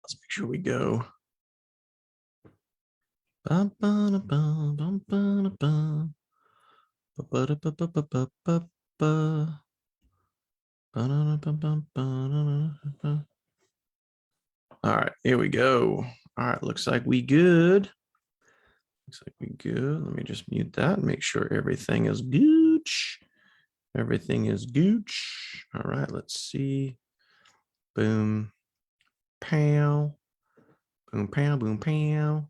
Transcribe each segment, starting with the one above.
Let's make sure we go. All right, here we go. All right, looks like we good. Looks like we good. Let me just mute that and make sure everything is gooch. Everything is gooch. All right, let's see. Boom, pow, boom, pow, boom, pow.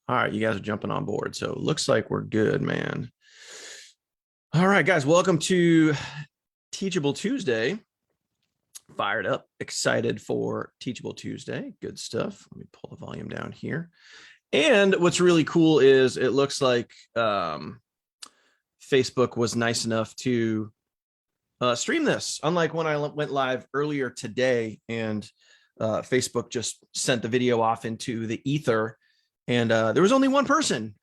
All right, you guys are jumping on board. So it looks like we're good, man. All right, guys, welcome to Teachable Tuesday. Fired up, excited for Teachable Tuesday. Good stuff. Let me pull the volume down here. And what's really cool is it looks like Facebook was nice enough to stream this, unlike when I went live earlier today and Facebook just sent the video off into the ether. And there was only one person.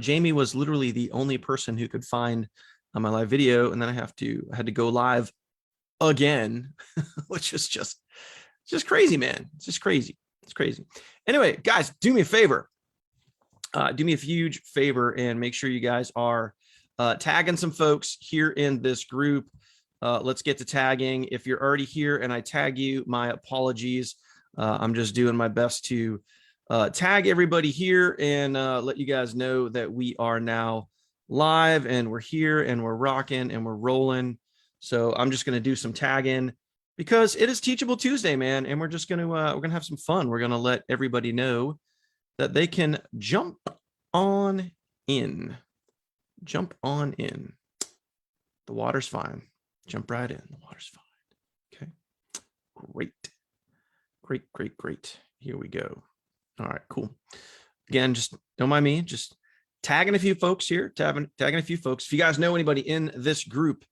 Jamie was literally the only person who could find my live video. And then I had to go live again, which is just crazy, man. It's just crazy. It's crazy. Anyway, guys, do me a favor. Do me a huge favor and make sure you guys are tagging some folks here in this group. Let's get to tagging. If you're already here and I tag you, my apologies. I'm just doing my best to tag everybody here and let you guys know that we are now live and we're here and we're rocking and we're rolling. So I'm just going to do some tagging because it is Teachable Tuesday, man. And we're just going to, we're going to have some fun. We're going to let everybody know that they can jump on in. Jump on in. The water's fine. Jump right in. The water's fine. Okay. Great. Great, great, great. Here we go. All right, cool. Again, just don't mind me. Just tagging a few folks here. Tagging a few folks. If you guys know anybody in this group,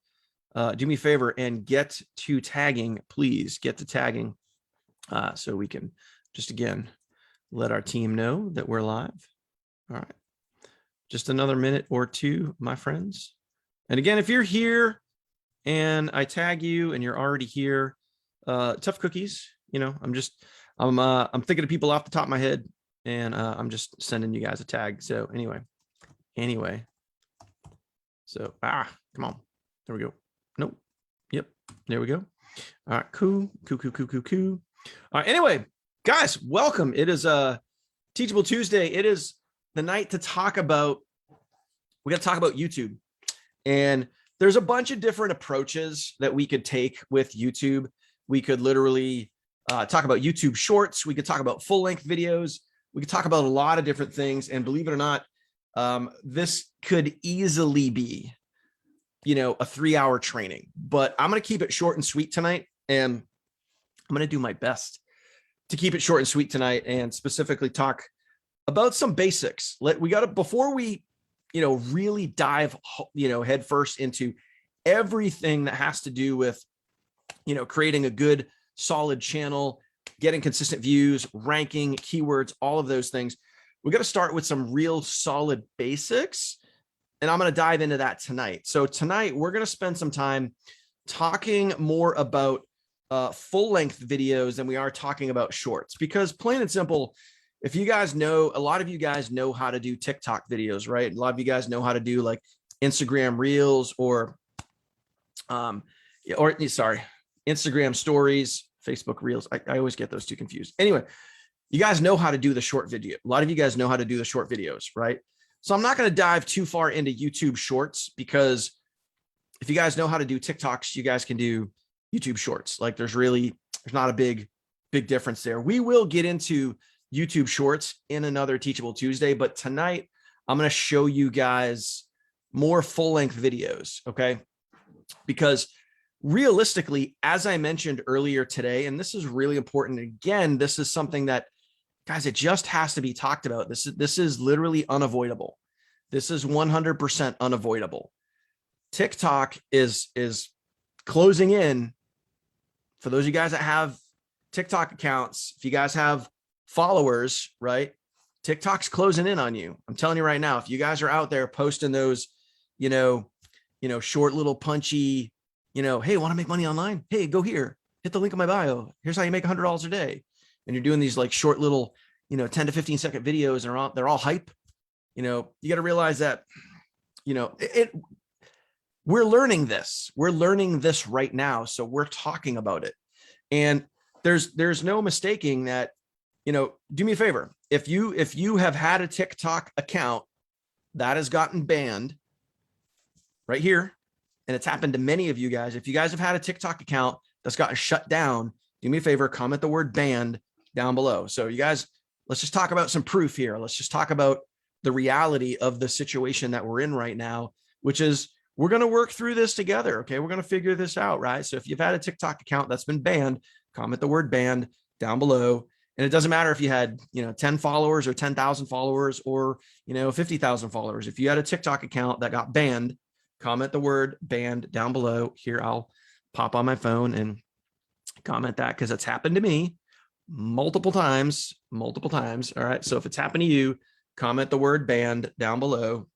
do me a favor and get to tagging, please. Get to tagging so we can just, again, let our team know that we're live. All right. Just another minute or two, my friends. And again, if you're here and I tag you and you're already here, tough cookies. You know, I'm thinking of people off the top of my head and I'm just sending you guys a tag. So anyway. So, come on. There we go. Nope. Yep. There we go. All right. Cool. All right. Anyway, guys, welcome. It is Teachable Tuesday. It is the night to talk about, we got to talk about YouTube. And there's a bunch of different approaches that we could take with YouTube. We could literally talk about YouTube shorts. We could talk about full length videos. We could talk about a lot of different things. And believe it or not, this could easily be, you know, a 3-hour training, but I'm going to keep it short and sweet tonight. And I'm going to do my best to keep it short and sweet tonight and specifically talk about some basics. Before we, you know, really dive, you know, head first into everything that has to do with, you know, creating a good, solid channel, getting consistent views, ranking, keywords, all of those things. We got to start with some real solid basics. And I'm going to dive into that tonight. So tonight we're going to spend some time talking more about full length videos than we are talking about shorts, because plain and simple, if you guys know, a lot of you guys know how to do TikTok videos, right? A lot of you guys know how to do like Instagram Reels or Instagram Stories, Facebook Reels. I always get those two confused. Anyway, you guys know how to do the short video. A lot of you guys know how to do the short videos, right? So I'm not going to dive too far into YouTube shorts, because if you guys know how to do TikToks, you guys can do YouTube shorts. Like there's not a big difference there. We will get into YouTube shorts in another Teachable Tuesday, but tonight I'm going to show you guys more full length videos. Okay. Because realistically, as I mentioned earlier today, and this is really important. Again, this is something that, guys, it just has to be talked about. This is literally unavoidable. This is 100% unavoidable. TikTok is closing in. For those of you guys that have TikTok accounts, if you guys have followers, right? TikTok's closing in on you. I'm telling you right now, if you guys are out there posting those, you know, short little punchy, you know, hey, want to make money online? Hey, go here, hit the link in my bio. Here's how you make $100 a day. and you're doing these like short little, 10 to 15-second videos, and they're all hype, you got to realize that, we're learning this. We're learning this right now. So we're talking about it. And there's no mistaking that, do me a favor. If you have had a TikTok account that has gotten banned right here, and it's happened to many of you guys, if you guys have had a TikTok account that's gotten shut down, do me a favor, comment the word banned down below. So you guys, let's just talk about some proof here. Let's just talk about the reality of the situation that we're in right now, which is we're going to work through this together. Okay. We're going to figure this out. Right. So if you've had a TikTok account that's been banned, comment the word banned down below. And it doesn't matter if you had, 10 followers or 10,000 followers or, 50,000 followers. If you had a TikTok account that got banned, comment the word banned down below. Here, I'll pop on my phone and comment that, because it's happened to me multiple times. All right. So if it's happened to you, comment the word banned down below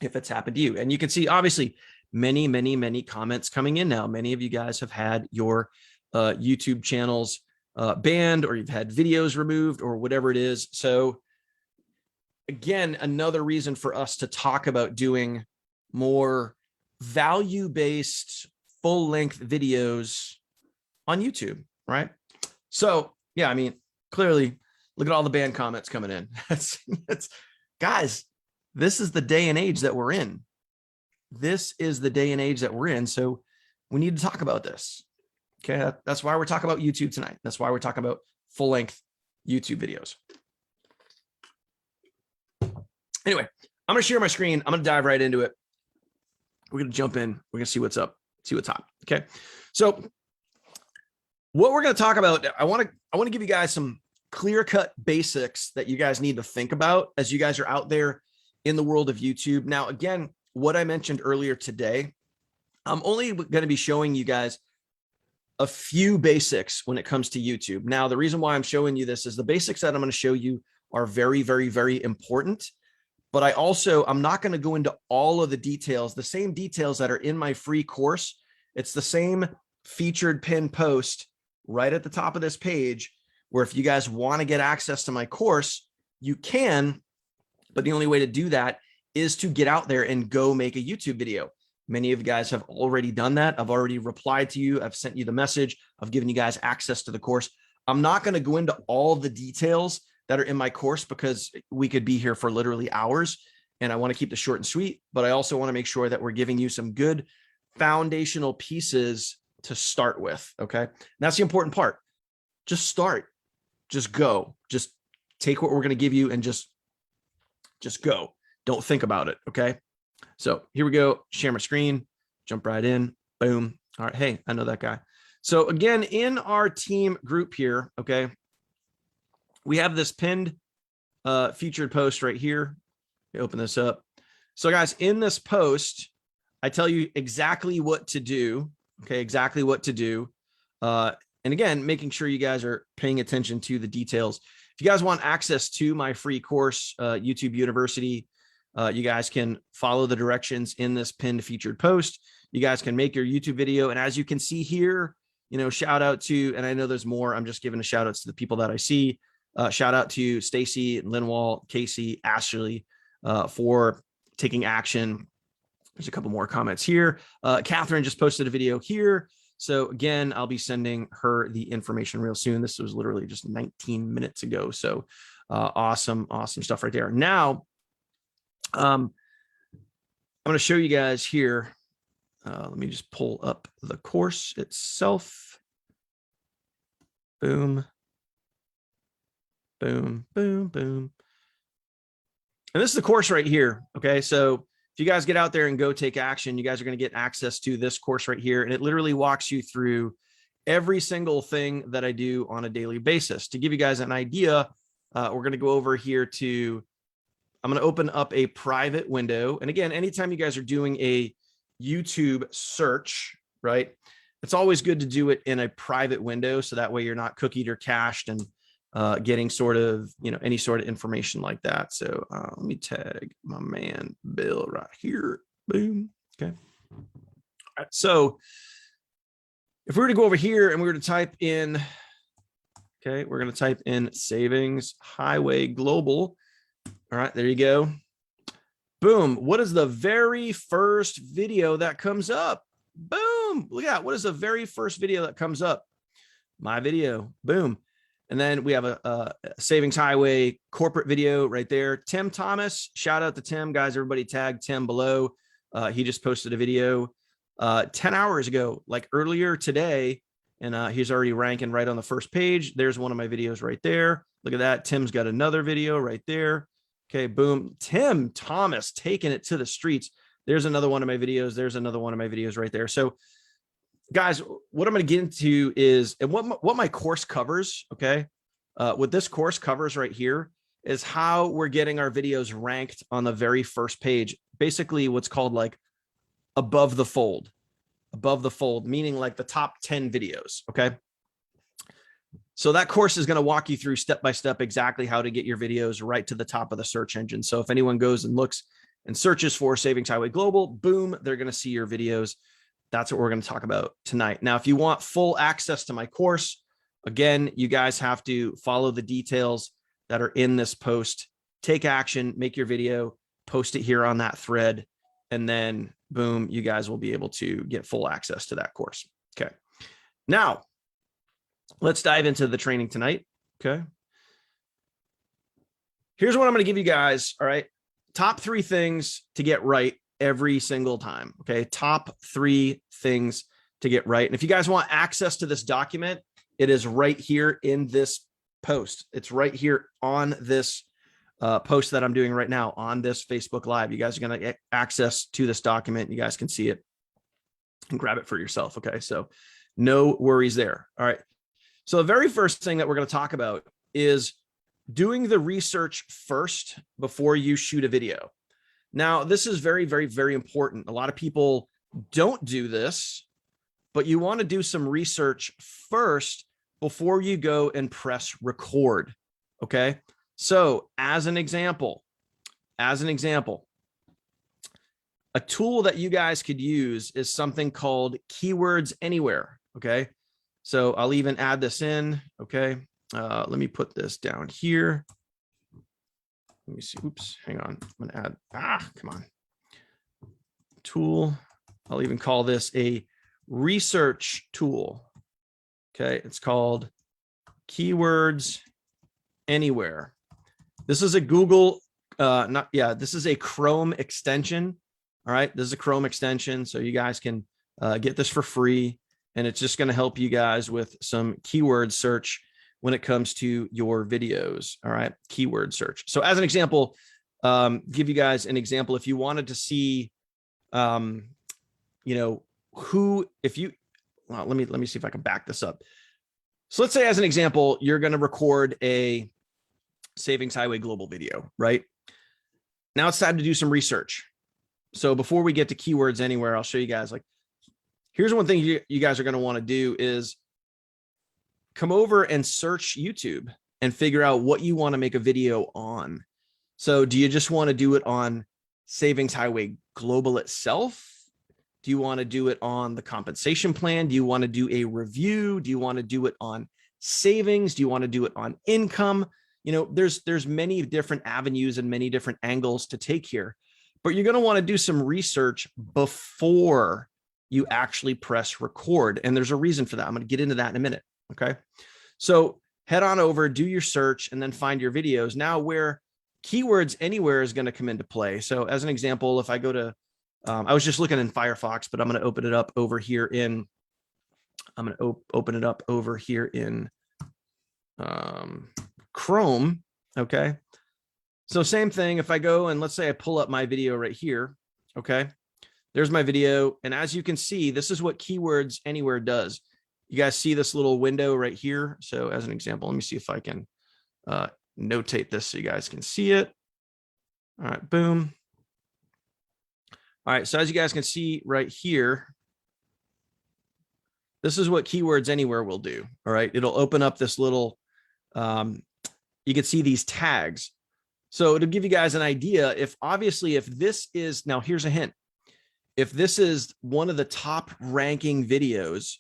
if it's happened to you. And you can see, obviously, many comments coming in now. Many of you guys have had your YouTube channels banned, or you've had videos removed, or whatever it is. So again, another reason for us to talk about doing more value-based full-length videos on YouTube, right? So yeah, I mean, clearly, look at all the banned comments coming in. Guys, this is the day and age that we're in. This is the day and age that we're in. So we need to talk about this. Okay. That's why we're talking about YouTube tonight. That's why we're talking about full-length YouTube videos. Anyway, I'm going to share my screen. I'm going to dive right into it. We're going to jump in. We're going to see what's up, see what's hot. Okay. So what we're going to talk about, I want to give you guys some clear-cut basics that you guys need to think about as you guys are out there in the world of YouTube. Now, again, what I mentioned earlier today, I'm only going to be showing you guys a few basics when it comes to YouTube. Now, the reason why I'm showing you this is the basics that I'm going to show you are very, very, very important. But I'm not going to go into all of the details, the same details that are in my free course. It's the same featured pinned post right at the top of this page, where if you guys want to get access to my course, you can, but the only way to do that is to get out there and go make a YouTube video. Many of you guys have already done that. I've already replied to you. I've sent you the message. I've given you guys access to the course. I'm not going to go into all the details that are in my course, because we could be here for literally hours, and I want to keep this short and sweet, but I also want to make sure that we're giving you some good foundational pieces to start with. Okay. And that's the important part. Just start, just go, just take what we're going to give you and just go. Don't think about it. Okay. So here we go. Share my screen, jump right in. Boom. All right. Hey, I know that guy. So again, in our team group here, okay, we have this pinned featured post right here. Let me open this up. So guys, in this post, I tell you exactly what to do. Okay. Exactly what to do. And again, making sure you guys are paying attention to the details. If you guys want access to my free course, YouTube University, you guys can follow the directions in this pinned featured post. You guys can make your YouTube video. And as you can see here, shout out to, and I know there's more, I'm just giving a shout outs to the people that I see. Shout out to Stacy, Linwall, Casey, Ashley, for taking action. There's a couple more comments here. Catherine just posted a video here. So again, I'll be sending her the information real soon. This was literally just 19 minutes ago. So awesome stuff right there. Now, I'm going to show you guys here. Let me just pull up the course itself. Boom. Boom, boom, boom. And this is the course right here. Okay. So if you guys get out there and go take action, you guys are going to get access to this course right here. And it literally walks you through every single thing that I do on a daily basis. To give you guys an idea, we're going to go over here to, I'm going to open up a private window. And again, anytime you guys are doing a YouTube search, right, it's always good to do it in a private window. So that way you're not cookied or cached and getting sort of, any sort of information like that. So let me tag my man Bill right here. Boom. Okay. All right. So if we were to go over here and we were to type in, Okay, we're going to type in Savings Highway Global. All right, there you go. Boom. What is the very first video that comes up? Boom. Look at what is the very first video that comes up? My video. Boom. And then we have a Savings Highway corporate video right there. Tim Thomas, shout out to Tim, guys. Everybody tag Tim below. He just posted a video 10 hours ago, like earlier today. And he's already ranking right on the first page. There's one of my videos right there. Look at that. Tim's got another video right there. Okay, boom. Tim Thomas taking it to the streets. There's another one of my videos. There's another one of my videos right there. So guys, what I'm going to get into is, and what my course covers, okay, what this course covers right here is how we're getting our videos ranked on the very first page. Basically what's called like above the fold, meaning like the top 10 videos. Okay. So that course is going to walk you through step by step exactly how to get your videos right to the top of the search engine. So if anyone goes and looks and searches for Savings Highway Global, boom, they're going to see your videos. That's what we're going to talk about tonight. Now, if you want full access to my course, again, you guys have to follow the details that are in this post, take action, make your video, post it here on that thread, and then boom, you guys will be able to get full access to that course. Okay. Now, let's dive into the training tonight. Okay. Here's what I'm going to give you guys. All right. Top 3 things to get right every single time. Okay. Top 3 things to get right. And if you guys want access to this document, it is right here in this post. It's right here on this post that I'm doing right now on this Facebook Live. You guys are going to get access to this document. You guys can see it and grab it for yourself. Okay. So no worries there. All right. So the very first thing that we're going to talk about is doing the research first before you shoot a video. Now, this is very, very, very important. A lot of people don't do this, but you want to do some research first before you go and press record. Okay. So as an example, a tool that you guys could use is something called Keywords Anywhere. Okay. So I'll even add this in. Okay. Let me put this down here. Let me see. Oops, hang on. I'm going to add, come on. Tool. I'll even call this a research tool. Okay. It's called Keywords Anywhere. This is a Google, this is a Chrome extension. All right. This is a Chrome extension. So you guys can get this for free. And it's just going to help you guys with some keyword search when it comes to your videos. All right. Keyword search. So as an example, give you guys an example. If you wanted to see, let me see if I can back this up. So let's say as an example, you're going to record a Savings Highway Global video, right? Now it's time to do some research. So before we get to Keywords Anywhere, I'll show you guys, like, here's one thing you guys are going to want to do is come over and search YouTube and figure out what you want to make a video on. So do you just want to do it on Savings Highway Global itself? Do you want to do it on the compensation plan? Do you want to do a review? Do you want to do it on savings? Do you want to do it on income? You know, there's many different avenues and many different angles to take here, but you're going to want to do some research before you actually press record. And there's a reason for that. I'm going to get into that in a minute. Okay. So head on over, do your search, and then find your videos. Now where Keywords Anywhere is going to come into play. So as an example, if I go to, I was just looking in Firefox, but I'm going to open it up over here in, Chrome. Okay. So same thing. If I go and let's say I pull up my video right here. Okay. There's my video. And as you can see, this is what Keywords Anywhere does. You guys see this little window right here. So as an example, let me see if I can notate this so you guys can see it. All right, boom. All right, so as you guys can see right here, this is what Keywords Anywhere will do. All right, it'll open up this little, you can see these tags. So to give you guys an idea, if this is, now here's a hint. If this is one of the top ranking videos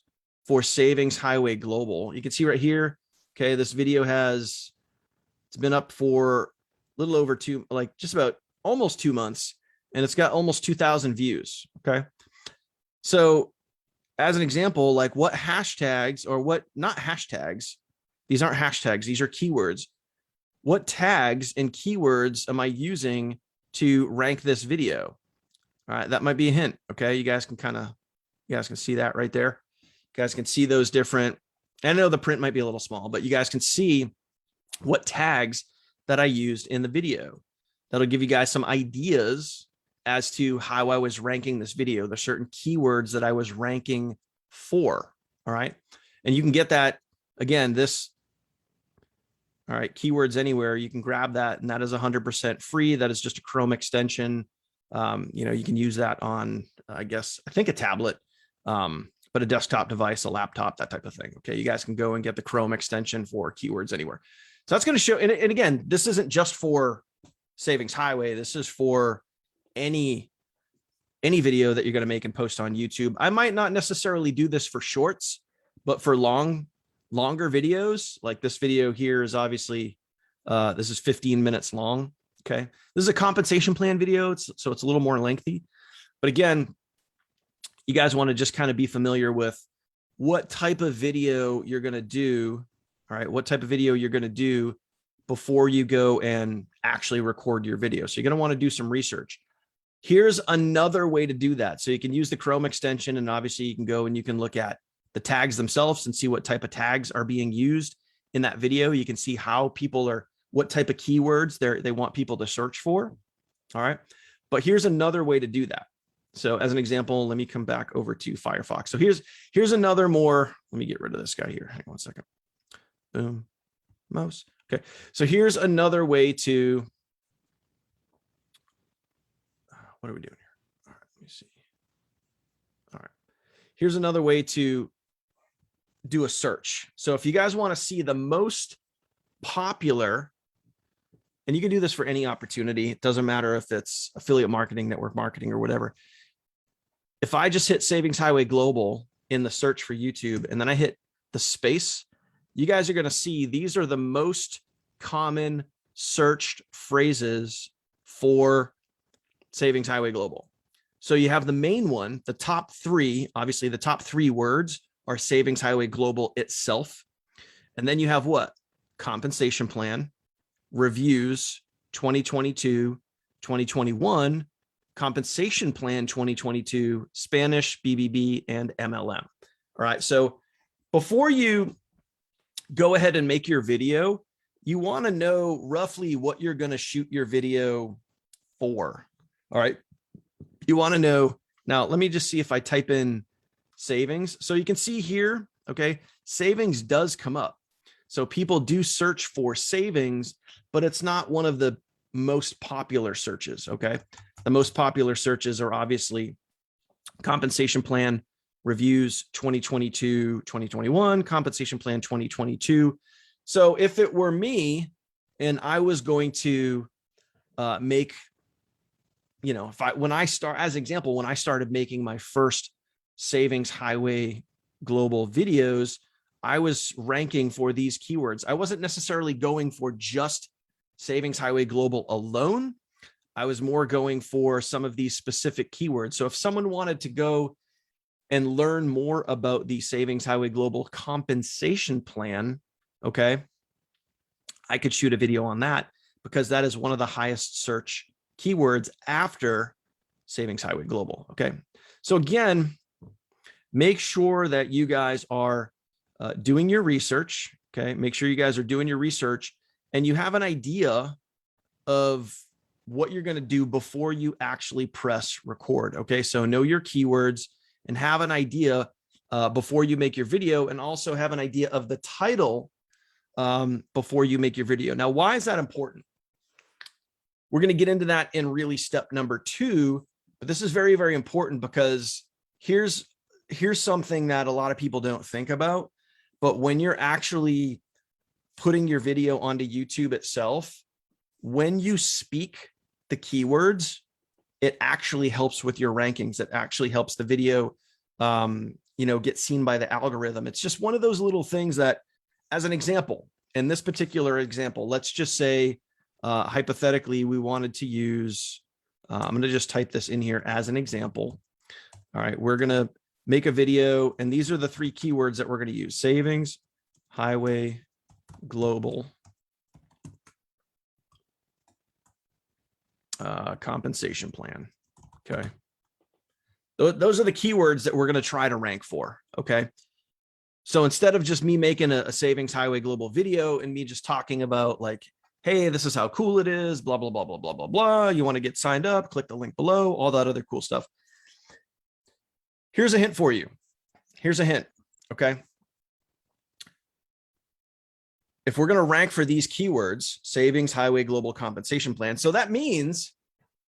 for Savings Highway Global, you can see right here, Okay. This video it's been up for a little over just about almost 2 months, and it's got almost 2,000 views. Okay. So as an example, like what hashtags or what, not hashtags, these aren't hashtags, these are keywords. What tags and keywords am I using to rank this video? All right, that might be a hint. Okay, you guys can see that right there. You guys can see those different. I know the print might be a little small, but you guys can see what tags that I used in the video. That'll give you guys some ideas as to how I was ranking this video. There's certain keywords that I was ranking for. All right, and you can get that again. All right, keywords anywhere. You can grab that, and that is 100% free. That is just a Chrome extension. You can use that on, I think a tablet, but a desktop device, a laptop, that type of thing. Okay, you guys can go and get the Chrome extension for keywords anywhere. So that's going to show. And again, this isn't just for Savings Highway. This is for any video that you're going to make and post on YouTube. I might not necessarily do this for shorts, but for longer videos, like this video here is obviously, this is 15 minutes long. Okay. This is a compensation plan video. So it's a little more lengthy, but again, you guys want to just kind of be familiar with what type of video you're going to do. All right. What type of video you're going to do before you go and actually record your video. So you're going to want to do some research. Here's another way to do that. So you can use the Chrome extension, and obviously you can go and you can look at the tags themselves and see what type of tags are being used in that video. You can see how what type of keywords they want people to search for. All right. But here's another way to do that. So as an example, let me come back over to Firefox. So here's another let me get rid of this guy here. Hang on one second. Boom. Mouse. Okay. So here's another way to, what are we doing here? All right. Let me see. All right. Here's another way to do a search. So if you guys want to see the most popular, and you can do this for any opportunity, it doesn't matter if it's affiliate marketing, network marketing, or whatever. If I just hit Savings Highway Global in the search for YouTube, and then I hit the space, you guys are going to see these are the most common searched phrases for Savings Highway Global. So you have the main one, the top three, obviously the top 3 words are Savings Highway Global itself. And then you have what? Compensation plan, reviews, 2022, 2021, compensation plan 2022, Spanish, BBB, and MLM. All right. So before you go ahead and make your video, you want to know roughly what you're going to shoot your video for. All right. You want to know. Now, let me just see if I type in savings. So you can see here, okay, savings does come up. So people do search for savings, but it's not one of the most popular searches. Okay. The most popular searches are obviously compensation plan, reviews 2022, 2021, compensation plan 2022. So if it were me and I was going to make, when I started making my first Savings Highway Global videos, I was ranking for these keywords. I wasn't necessarily going for just Savings Highway Global alone. I was more going for some of these specific keywords. So if someone wanted to go and learn more about the Savings Highway Global compensation plan, okay, I could shoot a video on that because that is one of the highest search keywords after Savings Highway Global. Okay. So again, make sure that you guys are doing your research. Okay. Make sure you guys are doing your research and you have an idea of what you're going to do before you actually press record. Okay. So know your keywords and have an idea before you make your video, and also have an idea of the title before you make your video. Now, why is that important? We're going to get into that in really step number 2, but this is very, very important because here's something that a lot of people don't think about. But when you're actually putting your video onto YouTube itself, when you speak the keywords, it actually helps with your rankings. It actually helps the video, get seen by the algorithm. It's just one of those little things that as an example, in this particular example, let's just say, hypothetically, we wanted to use, I'm going to just type this in here as an example. All right, we're going to make a video, and these are the 3 keywords that we're going to use: savings, highway, global, compensation plan. Okay. Those are the keywords that we're going to try to rank for. Okay. So instead of just me making a savings highway global video and me just talking about like, hey, this is how cool it is, blah, blah, blah, blah, blah, blah, blah. You want to get signed up, click the link below, all that other cool stuff. Here's a hint for you. Here's a hint. Okay. If we're going to rank for these keywords, savings, highway, global, compensation plan. So that means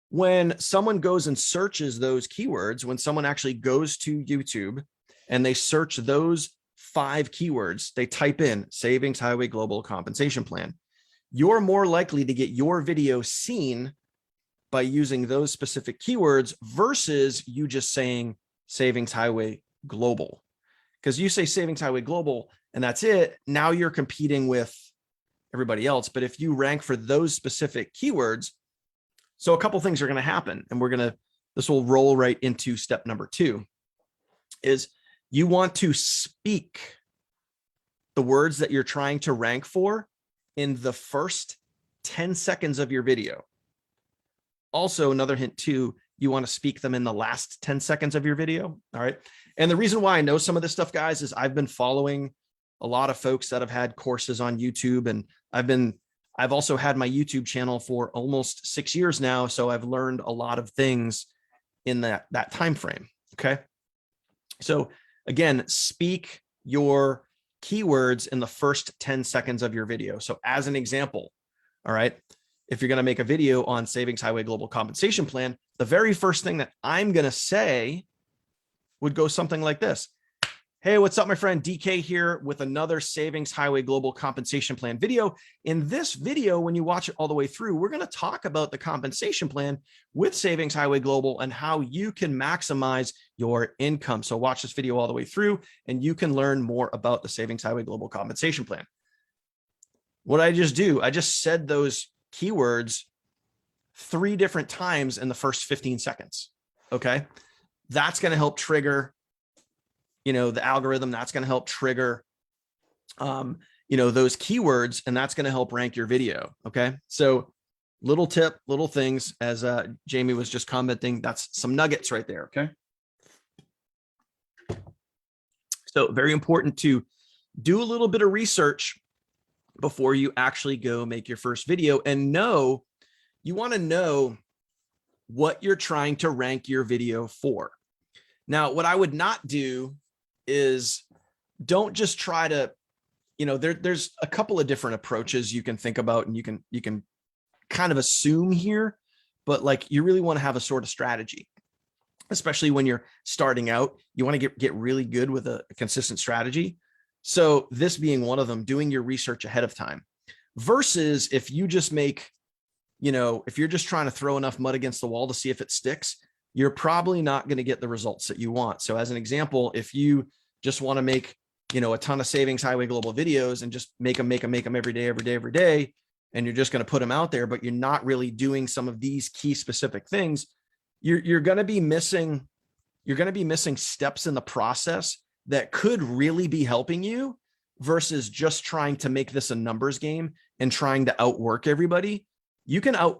when someone goes and searches those keywords, when someone actually goes to YouTube and they search those 5 keywords, they type in savings, highway, global, compensation plan, you're more likely to get your video seen by using those specific keywords versus you just saying savings, highway, global. Because you say savings, highway, global, and that's it. Now you're competing with everybody else. But if you rank for those specific keywords, so a couple things are going to happen, and this will roll right into step number 2, is you want to speak the words that you're trying to rank for in the first 10 seconds of your video. Also, another hint too, you want to speak them in the last 10 seconds of your video. All right. And the reason why I know some of this stuff, guys, is I've been following a lot of folks that have had courses on YouTube, and I've also had my YouTube channel for almost 6 years now. So I've learned a lot of things in that time frame. Okay. So again, speak your keywords in the first 10 seconds of your video. So as an example, all right, if you're going to make a video on savings, highway, global, compensation plan, the very first thing that I'm going to say would go something like this. Hey, what's up, my friend? DK here with another savings, highway, global, compensation plan video. In this video, when you watch it all the way through, we're going to talk about the compensation plan with savings, highway, global, and how you can maximize your income. So watch this video all the way through and you can learn more about the savings, highway, global, compensation plan. What I just do, I just said those keywords 3 different times in the first 15 seconds. Okay. That's going to help trigger, the algorithm. That's going to help trigger, those keywords, and that's going to help rank your video. Okay. So little tip, little things, as Jamie was just commenting, that's some nuggets right there. Okay. So very important to do a little bit of research before you actually go make your first video, and you want to know what you're trying to rank your video for. Now, what I would not do is don't just try to, there's a couple of different approaches you can think about, and you can kind of assume here, but like you really want to have a sort of strategy, especially when you're starting out. You want to get really good with a consistent strategy. So this being one of them, doing your research ahead of time, versus if you just make, if you're just trying to throw enough mud against the wall to see if it sticks, you're probably not going to get the results that you want. So as an example, if you just want to make, a ton of savings, highway, global videos and just make them every day, and you're just going to put them out there, but you're not really doing some of these key specific things, you're going to be missing steps in the process that could really be helping you, versus just trying to make this a numbers game and trying to outwork everybody.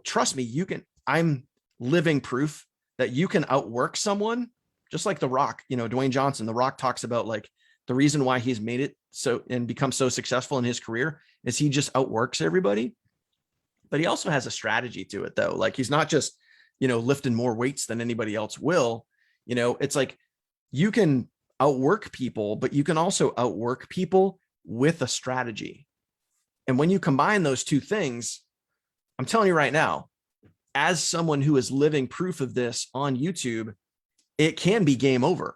Trust me, I'm living proof that you can outwork someone, just like The Rock. Dwayne Johnson, The Rock, talks about like the reason why he's made it so and become so successful in his career is he just outworks everybody. But he also has a strategy to it though. Like he's not just, lifting more weights than anybody else will. It's like you can outwork people, but you can also outwork people with a strategy. And when you combine those two things, I'm telling you right now, as someone who is living proof of this on YouTube, it can be game over.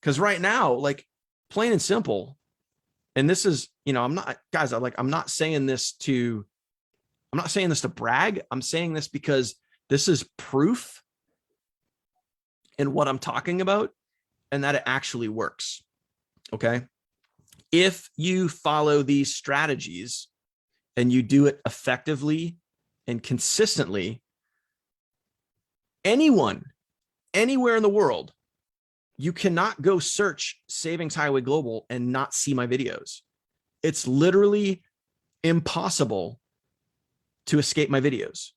Because right now, like plain and simple, and this is, I'm not saying this to brag. I'm saying this because this is proof in what I'm talking about and that it actually works. Okay. If you follow these strategies and you do it effectively and consistently, anyone, anywhere in the world, you cannot go search Savings Highway Global and not see my videos. It's literally impossible to escape my videos.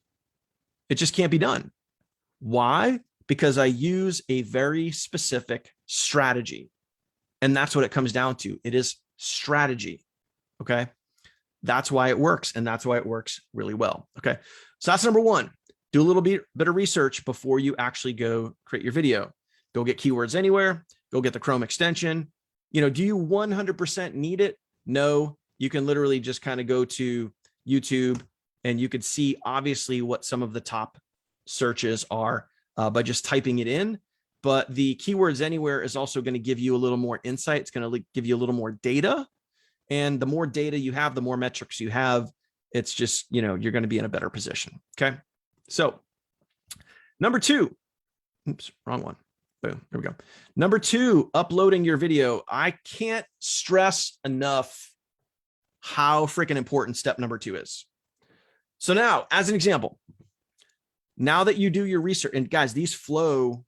It just can't be done. Why? Because I use a very specific strategy. And that's what it comes down to. It is strategy. Okay. That's why it works. And that's why it works really well. Okay. So that's number one. Do a little bit of research before you actually go create your video. Go get Keywords Anywhere. Go get the Chrome extension. You know, do you 100% need it? No. You can literally just kind of go to YouTube and you could see obviously what some of the top searches are by just typing it in. But the Keywords Anywhere is also going to give you a little more insight. It's going to give you a little more data. And the more data you have, the more metrics you have, it's just, you know, you're going to be in a better position. Okay. So number two, oops, wrong one. Boom. There we go. Number two, uploading your video. I can't stress enough how freaking important step number two is. So now, as an example, now that you do your research, and guys, these flow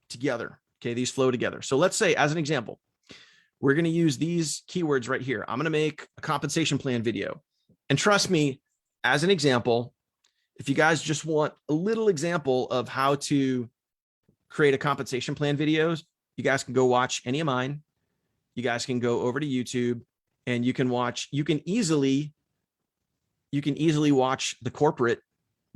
together. Okay. These flow together. So let's say, as an example, we're going to use these keywords right here. I'm going to make a compensation plan video. And trust me, as an example, if you guys just want a little example of how to create a compensation plan videos, you guys can go watch any of mine. You guys can go over to YouTube and you can watch, you can easily watch the corporate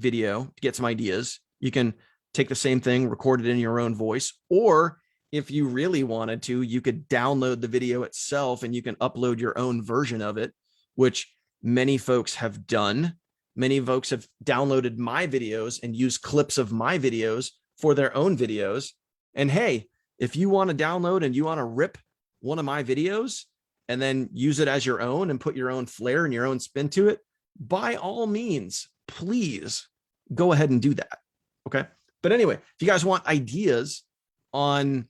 video to get some ideas. You can take the same thing, record it in your own voice, or if you really wanted to, you could download the video itself and you can upload your own version of it, which many folks have done. Many folks have downloaded my videos and used clips of my videos for their own videos. And hey, if you want to download and you want to rip one of my videos and then use it as your own and put your own flair and your own spin to it, by all means, please go ahead and do that. Okay. But anyway, if you guys want ideas on,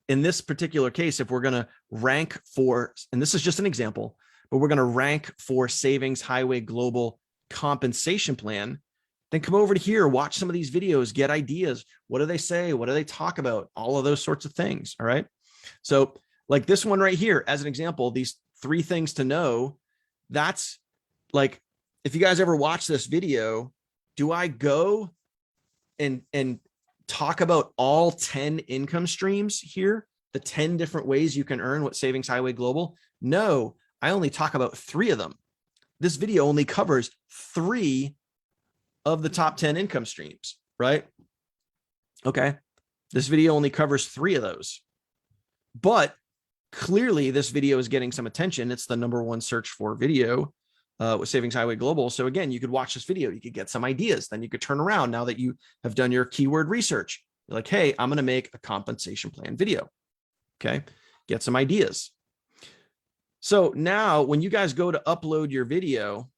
in this particular case, if we're going to rank for, and this is just an example, but we're going to rank for Savings Highway Global compensation plan, then come over to here, watch some of these videos, get ideas. What do they say? What do they talk about? All of those sorts of things. All right. So like this one right here, as an example, these 3 things to know, that's like, if you guys ever watch this video, do I go and talk about all 10 income streams here, the 10 different ways you can earn with Savings Highway Global? No, I only talk about 3 of them. This video only covers 3 of the top 10 income streams, right? Okay. This video only covers 3 of those, but clearly this video is getting some attention. It's the #1 search for video with Savings Highway Global. So again, you could watch this video, you could get some ideas, then you could turn around now that you have done your keyword research. You're like, hey, I'm going to make a compensation plan video. Okay. Get some ideas. So now when you guys go to upload your video,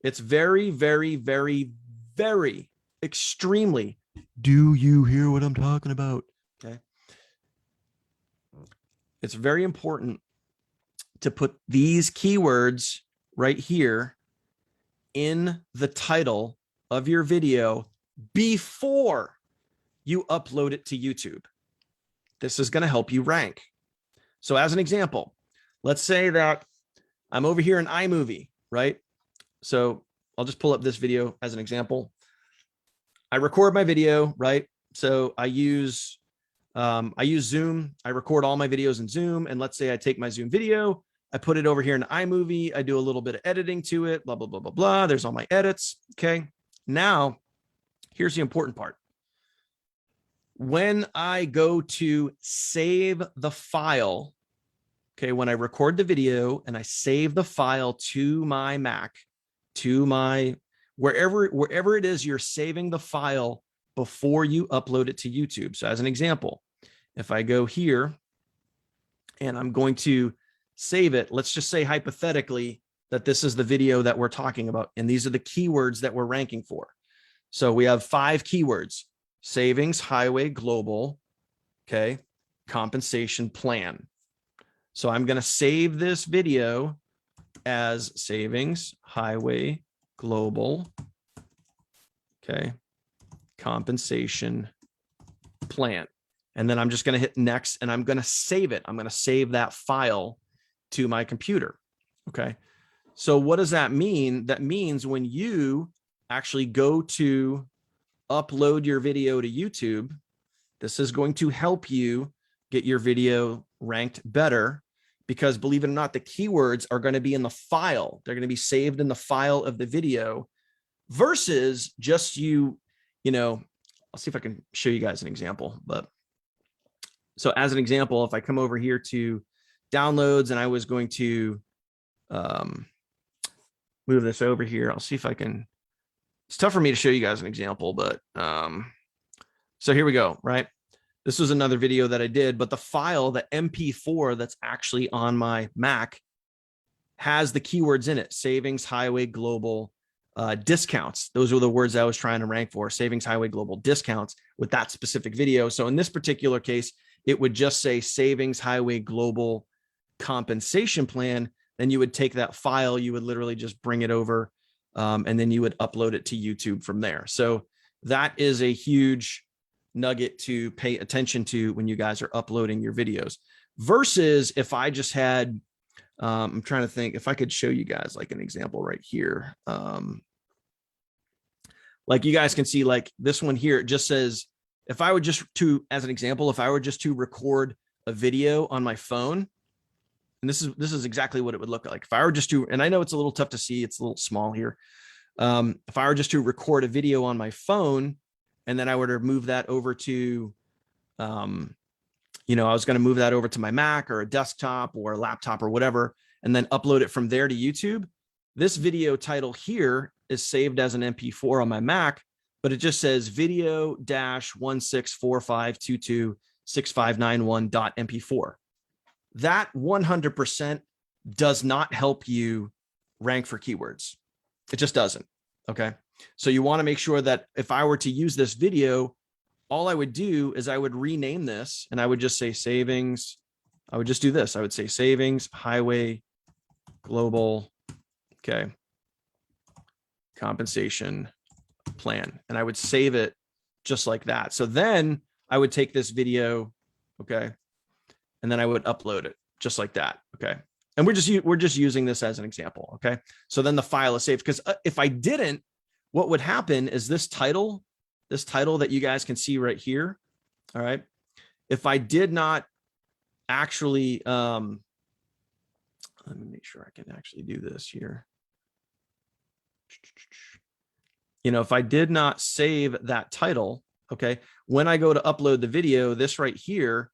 it's very, very, very, very extremely. Do you hear what I'm talking about? Okay. It's very important to put these keywords right here in the title of your video before you upload it to YouTube. This is going to help you rank. So as an example, let's say that I'm over here in iMovie, right? So I'll just pull up this video as an example. I record my video, right? So I use Zoom. I record all my videos in Zoom. And let's say I take my Zoom video, I put it over here in iMovie. I do a little bit of editing to it, blah, blah, blah, blah, blah. There's all my edits. Okay. Now, here's the important part. When I go to save the file, okay, when I record the video and I save the file to my Mac, to my, wherever it is, you're saving the file before you upload it to YouTube. So as an example, if I go here and I'm going to save it, let's just say hypothetically that this is the video that we're talking about. And these are the keywords that we're ranking for. So we have 5 keywords: Savings Highway Global, okay, compensation plan. So I'm going to save this video as savings highway global, okay, compensation plan. And then I'm just going to hit next and I'm going to save it. I'm going to save that file to my computer. Okay. So what does that mean? That means when you actually go to upload your video to YouTube, this is going to help you get your video ranked better, because believe it or not, the keywords are going to be in the file. They're going to be saved in the file of the video versus just you know, I'll see if I can show you guys an example. But so as an example, if I come over here to downloads and I was going to move this over here, I'll see if I can, it's tough for me to show you guys an example, but so here we go, right? This was another video that I did, but the file, the MP4 that's actually on my Mac has the keywords in it: savings, highway, global, discounts. Those were the words I was trying to rank for: savings, highway, global, discounts, with that specific video. So in this particular case, it would just say savings, highway, global, compensation plan. Then you would take that file, you would literally just bring it over, and then you would upload it to YouTube from there. So that is a huge nugget to pay attention to when you guys are uploading your videos, versus if I just had, I'm trying to think if I could show you guys like an example right here. Like you guys can see, like this one here, it just says, if I were just to, as an example, if I were just to record a video on my phone, and this is exactly what it would look like. If I were just to, and I know it's a little tough to see, it's a little small here. If I were just to record a video on my phone, and then I were to move that over to, I was going to move that over to my Mac or a desktop or a laptop or whatever, and then upload it from there to YouTube. This video title here is saved as an MP4 on my Mac, but it just says video-1645226591.mp4. That 100% does not help you rank for keywords. It just doesn't. Okay. So you want to make sure that if I were to use this video, all I would do is I would rename this and I would just say savings. I would just do this. I would say savings, highway, global, okay, compensation plan. And I would save it just like that. So then I would take this video, okay, and then I would upload it just like that. Okay. And we're just using this as an example. Okay. So then the file is saved, because if I didn't, what would happen is this title that you guys can see right here. All right. If I did not actually, let me make sure I can actually do this here. If I did not save that title, okay, when I go to upload the video, this right here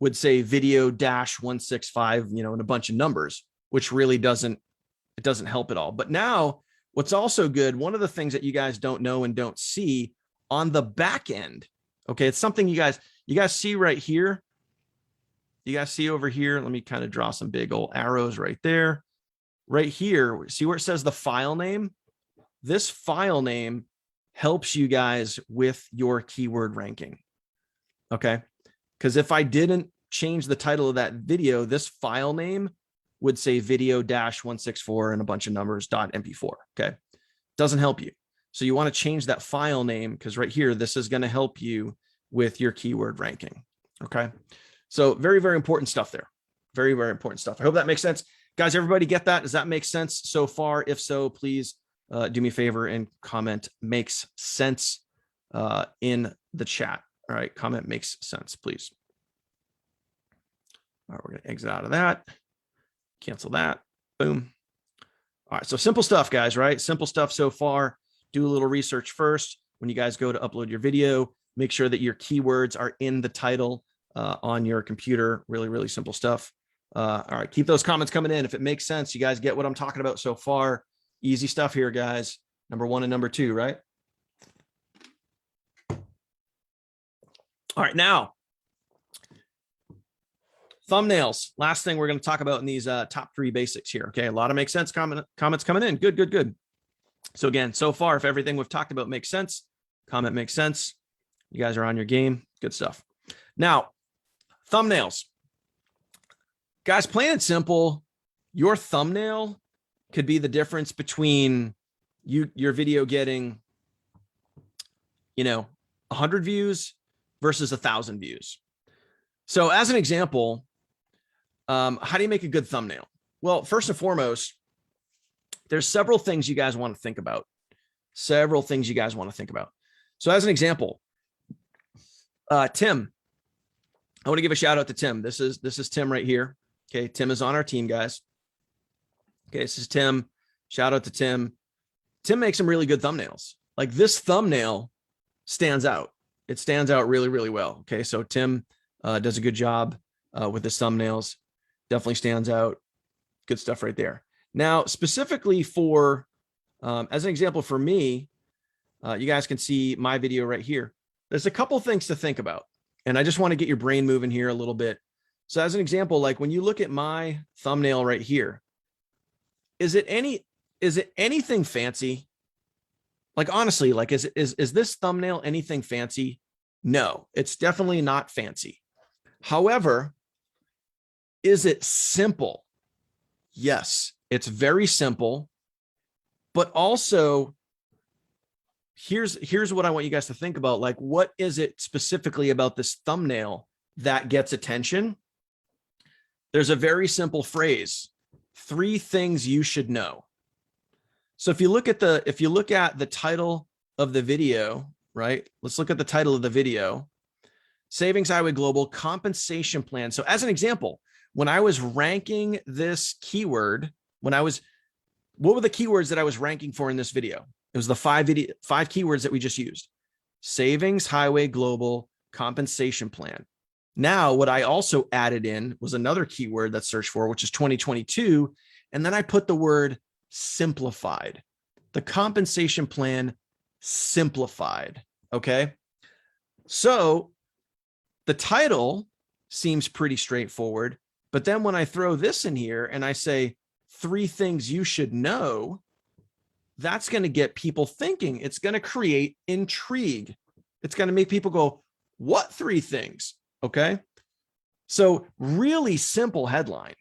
would say video-165, and a bunch of numbers, which really doesn't help at all. But now what's also good, one of the things that you guys don't know and don't see on the back end, okay, it's something you guys see right here. You guys see over here, let me kind of draw some big old arrows right there. Right here, see where it says the file name? This file name helps you guys with your keyword ranking, okay? Because if I didn't change the title of that video, this file name would say video-164 and a bunch of numbers .mp4. Okay. Doesn't help you. So you want to change that file name, because right here, this is going to help you with your keyword ranking. Okay. So very, very important stuff there. Very, very important stuff. I hope that makes sense. Guys, everybody get that? Does that make sense so far? If so, please do me a favor and comment "makes sense" in the chat. All right. Comment "makes sense," please. All right. We're going to exit out of that. Cancel that. Boom. All right. So simple stuff, guys, right? Simple stuff so far. Do a little research first. When you guys go to upload your video, make sure that your keywords are in the title on your computer. Really, really simple stuff. All right. Keep those comments coming in. If it makes sense, you guys get what I'm talking about so far. Easy stuff here, guys. Number 1 and number 2, right? All right. Now, thumbnails. Last thing we're going to talk about in these top 3 basics here. Okay. A lot of make sense comments coming in. Good, good, good. So again, so far, if everything we've talked about makes sense, comment makes sense. You guys are on your game. Good stuff. Now, thumbnails. Guys, plain and simple, your thumbnail could be the difference between your video getting, 100 views versus 1,000 views. So as an example, how do you make a good thumbnail? Well, first and foremost, there's several things you guys want to think about. So as an example, Tim, I want to give a shout out to Tim. This is Tim right here. Okay. Tim is on our team, guys. Okay. This is Tim. Shout out to Tim. Tim makes some really good thumbnails. Like this thumbnail stands out. It stands out really, really well. Okay. So Tim does a good job with his thumbnails. Definitely stands out. Good stuff right there. Now, specifically for, as an example for me, you guys can see my video right here. There's a couple things to think about, and I just want to get your brain moving here a little bit. So as an example, like when you look at my thumbnail right here, is it anything fancy? Like, honestly, like, is this thumbnail anything fancy? No, it's definitely not fancy. However, is it simple? Yes, it's very simple, but also here's what I want you guys to think about. Like, what is it specifically about this thumbnail that gets attention? There's a very simple phrase, 3 things you should know. So if you look at the title of the video, right? Let's look at the title of the video, Savings Highway Global Compensation Plan. So as an example, when I was ranking this keyword, what were the keywords that I was ranking for in this video? It was the 5 keywords that we just used. Savings Highway Global Compensation Plan. Now, what I also added in was another keyword that's searched for, which is 2022. And then I put the word simplified, the compensation plan simplified. Okay. So the title seems pretty straightforward, but then when I throw this in here and I say 3 things you should know, that's going to get people thinking. It's going to create intrigue. It's going to make people go, what 3 things? Okay. So really simple headline,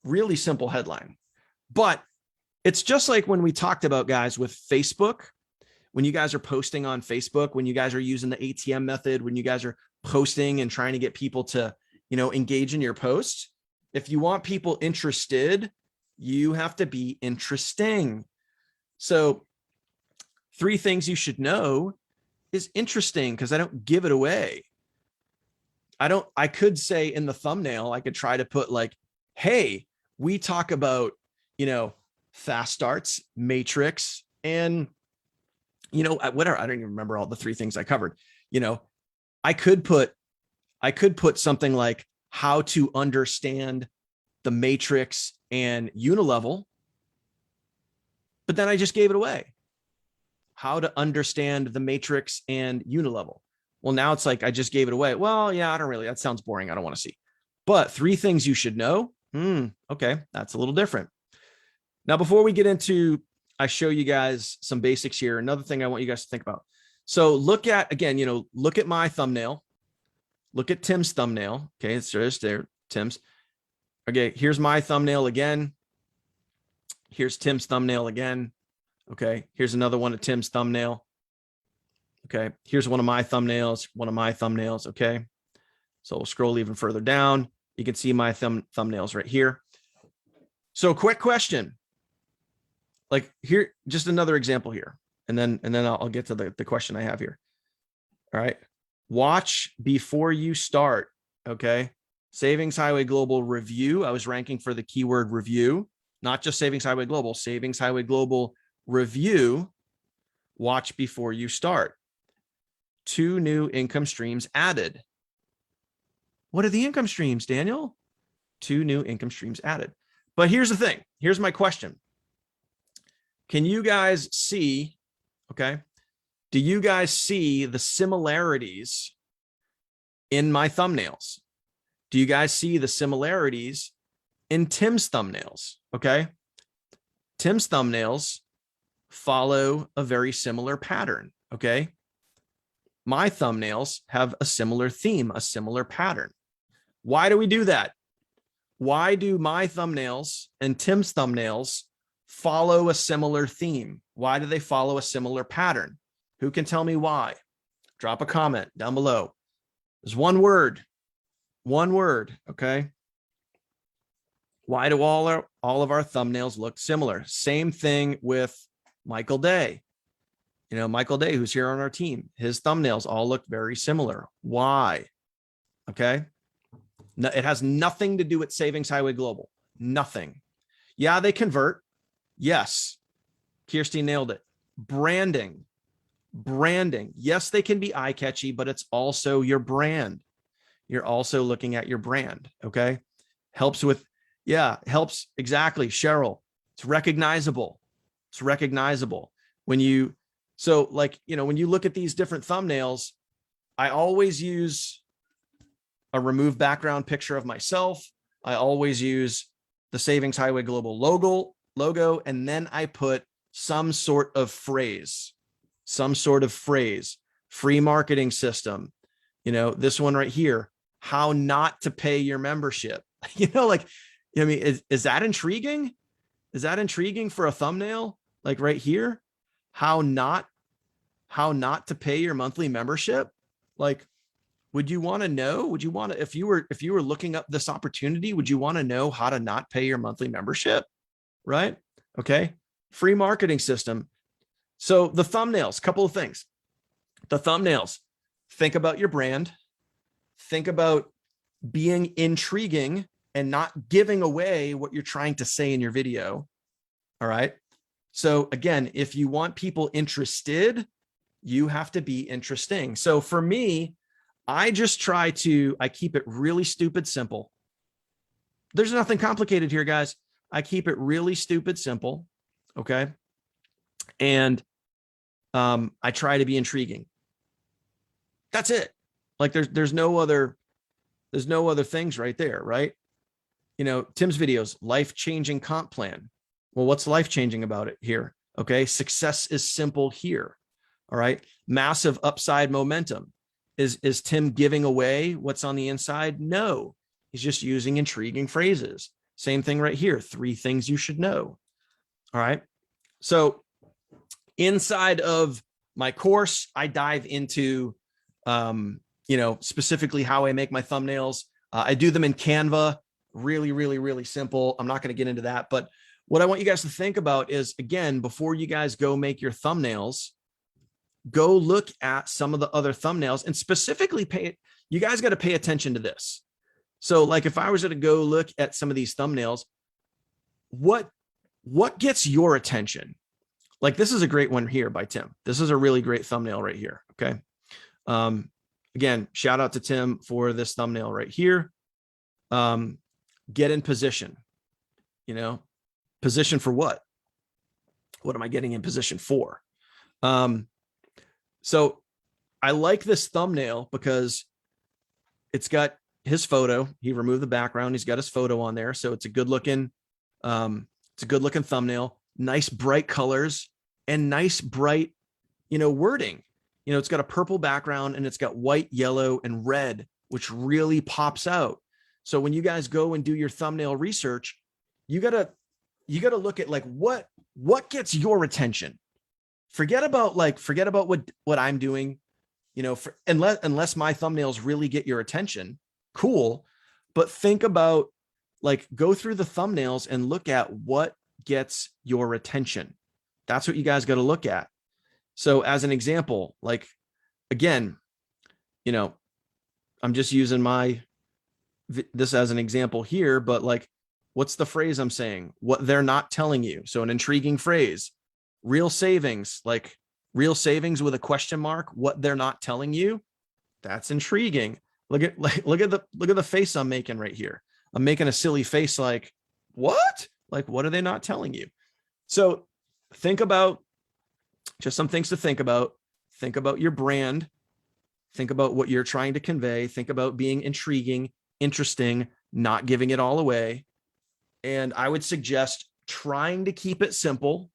but it's just like when we talked about, guys, with Facebook, when you guys are posting on Facebook, when you guys are using the ATM method, when you guys are posting and trying to get people to, engage in your posts. If you want people interested, you have to be interesting. So 3 things you should know is interesting because I don't give it away. I could say in the thumbnail, I could try to put like, hey, we talk about, fast starts, matrix, and, whatever. I don't even remember all the 3 things I covered. I could put something like how to understand the matrix and unilevel, but then I just gave it away. How to understand the matrix and unilevel. Well, now it's like I just gave it away. Well, yeah, that sounds boring. I don't want to see. But 3 things you should know. Okay, that's a little different. Now, before we get into, I show you guys some basics here. Another thing I want you guys to think about. So look at my thumbnail. Look at Tim's thumbnail. Okay, it's just there, Tim's. Okay, here's my thumbnail again. Here's Tim's thumbnail again. Okay, here's another one of Tim's thumbnail. Okay, here's one of my thumbnails. Okay, so we'll scroll even further down. You can see my thumbnails right here. So quick question. Like here, just another example here. And then I'll get to the question I have here. All right. Watch before you start. Okay. Savings Highway Global review. I was ranking for the keyword review, not just Savings Highway Global, Savings Highway Global review. Watch before you start. 2 new income streams added. What are the income streams, Daniel? 2 new income streams added. But here's the thing. Here's my question. Can you guys see, okay? Do you guys see the similarities in my thumbnails? Do you guys see the similarities in Tim's thumbnails? Okay. Tim's thumbnails follow a very similar pattern. Okay. My thumbnails have a similar theme, a similar pattern. Why do we do that? Why do my thumbnails and Tim's thumbnails follow a similar theme? Why do they follow a similar pattern? Who can tell me why? Drop a comment down below. There's one word, okay? Why do all of our thumbnails look similar? Same thing with Michael Day. You know, Michael Day, who's here on our team, his thumbnails all look very similar. Why? Okay. No, it has nothing to do with Savings Highway Global. Nothing. Yeah, they convert. Yes. Kirsty nailed it. Branding. Yes, they can be eye catchy, but it's also your brand. You're also looking at your brand. Okay. Helps with, yeah, helps. Exactly. Cheryl, it's recognizable. It's recognizable when you, so like, you know, when you look at these different thumbnails, I always use a remove background picture of myself. I always use the Savings Highway Global logo, and then I put some sort of phrase, free marketing system. You know, this one right here, how not to pay your membership. You know, like, I mean, is that intriguing? Is that intriguing for a thumbnail? Like right here, how not to pay your monthly membership? Like, would you want to know? Would you want to, if you were looking up this opportunity, would you want to know how to not pay your monthly membership? Right? Okay. Free marketing system. So the thumbnails, couple of things. The thumbnails, think about your brand. Think about being intriguing and not giving away what you're trying to say in your video. All right. So again, if you want people interested, you have to be interesting. So for me, I keep it really stupid simple. There's nothing complicated here, guys. I keep it really stupid simple. Okay. And I try to be intriguing. That's it. Like there's no other things right there, right? You know, Tim's videos, life-changing comp plan. Well, what's life-changing about it here? Okay. Success is simple here. All right. Massive upside momentum. Is Tim giving away what's on the inside? No, he's just using intriguing phrases. Same thing right here. 3 things you should know. All right. So inside of my course, I dive into, you know, specifically how I make my thumbnails. I do them in Canva, really, really, really simple. I'm not going to get into that, but what I want you guys to think about is, again, before you guys go make your thumbnails, go look at some of the other thumbnails and specifically you guys got to pay attention to this. So like if I was to go look at some of these thumbnails, what gets your attention? Like this is a great one here by Tim. This is a really great thumbnail right here. Okay. Again, shout out to Tim for this thumbnail right here. Get in position, you know, position for what? What am I getting in position for? So I like this thumbnail because it's got his photo. He removed the background. He's got his photo on there. So it's a good looking, thumbnail, nice bright colors and nice bright, you know, wording. You know, it's got a purple background and it's got white, yellow, and red, which really pops out. So when you guys go and do your thumbnail research, you gotta look at like what gets your attention. Forget about what I'm doing, you know, unless my thumbnails really get your attention, cool. But think about, like, go through the thumbnails and look at what gets your attention. That's what you guys got to look at. So as an example, like, again, you know, I'm just using this as an example here, but like, what's the phrase I'm saying? What they're not telling you. So an intriguing phrase. Real savings, like real savings with a question mark, what they're not telling you. That's intriguing. Look at the face I'm making right here. I'm making a silly face like, what? Like, what are they not telling you? So think about just some things to think about. Think about your brand. Think about what you're trying to convey. Think about being intriguing, interesting, not giving it all away. And I would suggest trying to keep it simple.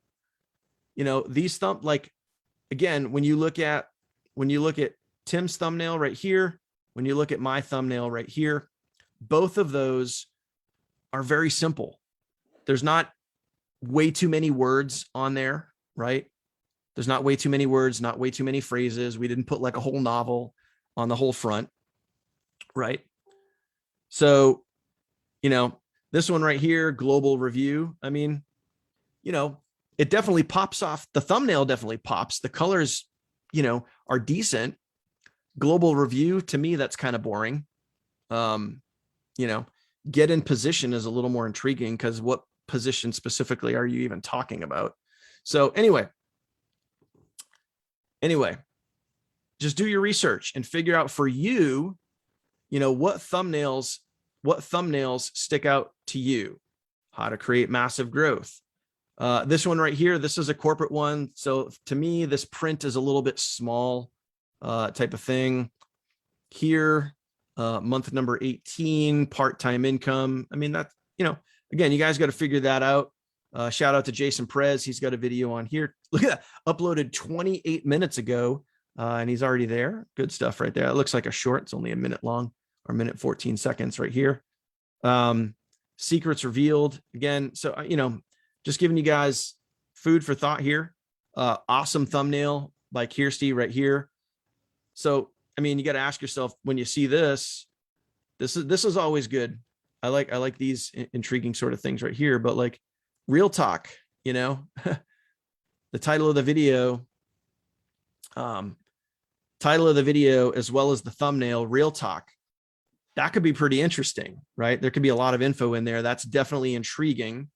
You know, these like, again, when you look at Tim's thumbnail right here, when you look at my thumbnail right here, both of those are very simple. There's not way too many words on there, right? There's not way too many words, not way too many phrases. We didn't put like a whole novel on the whole front, right? So, you know, this one right here, global review. I mean, you know, it definitely pops off. The thumbnail definitely pops. The colors, you know, are decent. Global review, to me, that's kind of boring. You know, get in position is a little more intriguing, because what position specifically are you even talking about? So anyway, just do your research and figure out for you, you know, what thumbnails stick out to you, how to create massive growth. This one right here, this is a corporate one. So to me, this print is a little bit small, type of thing here. Month number 18, part-time income. I mean, that's, you know, again, you guys got to figure that out. Shout out to Jason Perez. He's got a video on here. Look at that, uploaded 28 minutes ago, and he's already there. Good stuff right there. It looks like a short. It's only a minute long, or a minute 14 seconds right here. Secrets revealed again. So, you know, just giving you guys food for thought here. Awesome thumbnail by Kirsty right here. So, I mean, you got to ask yourself when you see this is always good. I like these intriguing sort of things right here, but like real talk, you know, the title of the video, as well as the thumbnail, real talk, that could be pretty interesting, right? There could be a lot of info in there. That's definitely intriguing.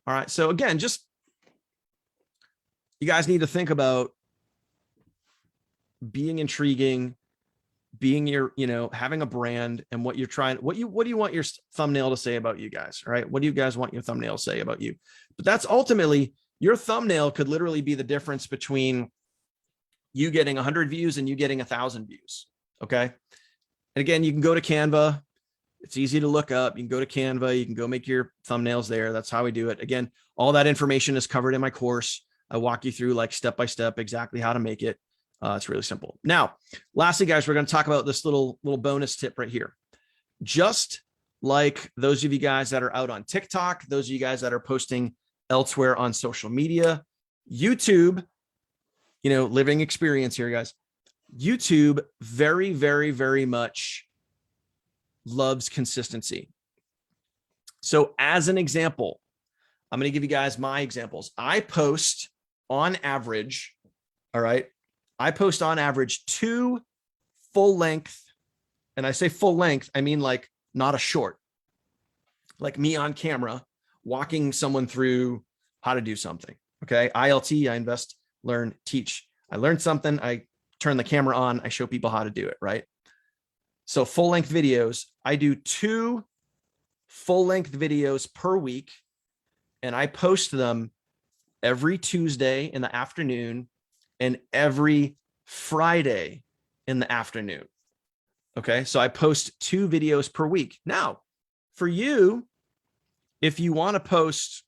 All right. So again, just, you guys need to think about being intriguing, being your, you know, having a brand, and what you're trying, what do you want your thumbnail to say about you guys, right? What do you guys want your thumbnail to say about you? But that's ultimately, your thumbnail could literally be the difference between you getting 100 views and you getting 1,000 views. Okay. And again, you can go to Canva. It's easy to look up. You can go to Canva. You can go make your thumbnails there. That's how we do it. Again, all that information is covered in my course. I walk you through like step by step exactly how to make it. It's really simple. Now, lastly, guys, we're going to talk about this little bonus tip right here. Just like those of you guys that are out on TikTok, those of you guys that are posting elsewhere on social media, YouTube, you know, living experience here, guys. YouTube very, very, very much loves consistency. So as an example, I'm going to give you guys my examples. I post on average, all right, I post on average 2 full length, and I say full length, I mean like not a short, like me on camera, walking someone through how to do something. Okay. ILT, I invest, learn, teach. I learned something. I turn the camera on. I show people how to do it. Right. So full length videos, I do 2 full length videos per week, and I post them every Tuesday in the afternoon and every Friday in the afternoon. Okay. So I post 2 videos per week. Now for you, if you want to post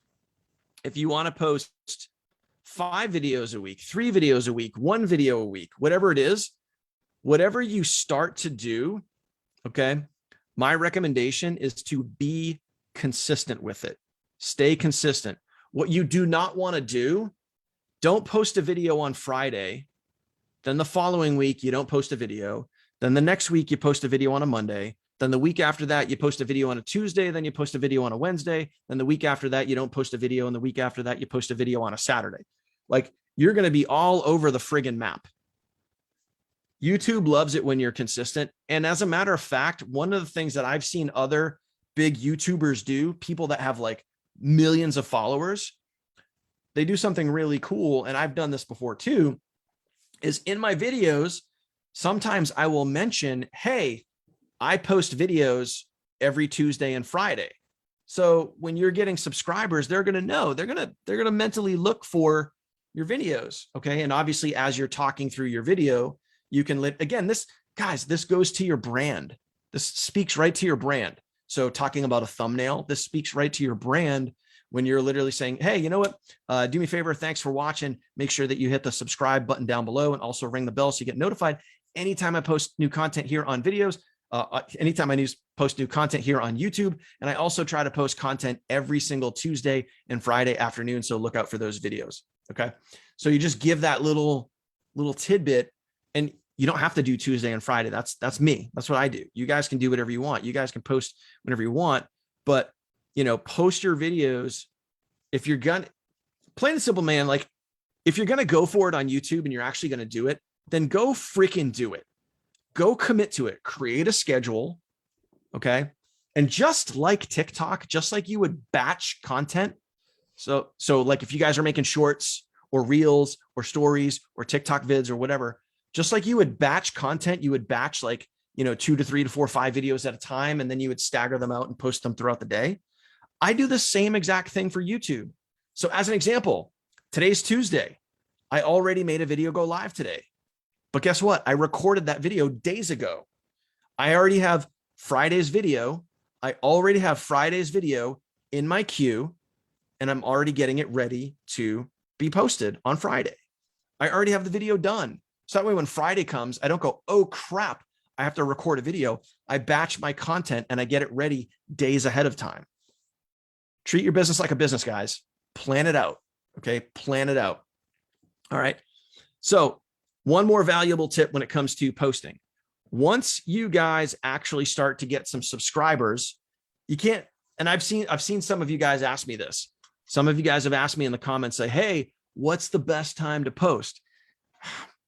5 videos a week, 3 videos a week, 1 video a week, whatever it is, whatever you start to do, okay, my recommendation is to be consistent with it. Stay consistent. What you do not want to do, don't post a video on Friday. Then the following week, you don't post a video. Then the next week, you post a video on a Monday. Then the week after that, you post a video on a Tuesday. Then you post a video on a Wednesday. Then the week after that, you don't post a video. And the week after that, you post a video on a Saturday. Like, you're going to be all over the friggin' map. YouTube loves it when you're consistent. And as a matter of fact, one of the things that I've seen other big YouTubers do, people that have like millions of followers, they do something really cool. And I've done this before too, is in my videos, sometimes I will mention, hey, I post videos every Tuesday and Friday. So when you're getting subscribers, they're going to know, they're going to mentally look for your videos. Okay. And obviously as you're talking through your video, you can again, this goes to your brand. This speaks right to your brand. So talking about a thumbnail, this speaks right to your brand when you're literally saying, hey, you know what? Do me a favor. Thanks for watching. Make sure that you hit the subscribe button down below and also ring the bell so you get notified anytime I post new content here on videos. Anytime I post new content here on YouTube. And I also try to post content every single Tuesday and Friday afternoon. So look out for those videos. Okay. So you just give that little tidbit, and you don't have to do Tuesday and Friday. That's me. That's what I do. You guys can do whatever you want. You guys can post whenever you want, but post your videos. If you're gonna, plain and simple, man, like if you're going to go for it on YouTube and you're actually going to do it, then go freaking do it. Go commit to it. Create a schedule. Okay. And just like TikTok, just like you would batch content. So like if you guys are making shorts or reels or stories or TikTok vids or whatever, just like you would batch content, you would batch like, 2 to 3 to 4 or 5 videos at a time, and then you would stagger them out and post them throughout the day. I do the same exact thing for YouTube. So as an example, today's Tuesday. I already made a video go live today, but guess what? I recorded that video days ago. I already have Friday's video. I already have Friday's video in my queue, and I'm already getting it ready to be posted on Friday. I already have the video done. So that way when Friday comes, I don't go, oh crap, I have to record a video. I batch my content and I get it ready days ahead of time. Treat your business like a business, guys. Plan it out. Okay. Plan it out. All right. So one more valuable tip when it comes to posting. Once you guys actually start to get some subscribers, you can't, and I've seen some of you guys ask me this. Some of you guys have asked me in the comments, say, hey, what's the best time to post?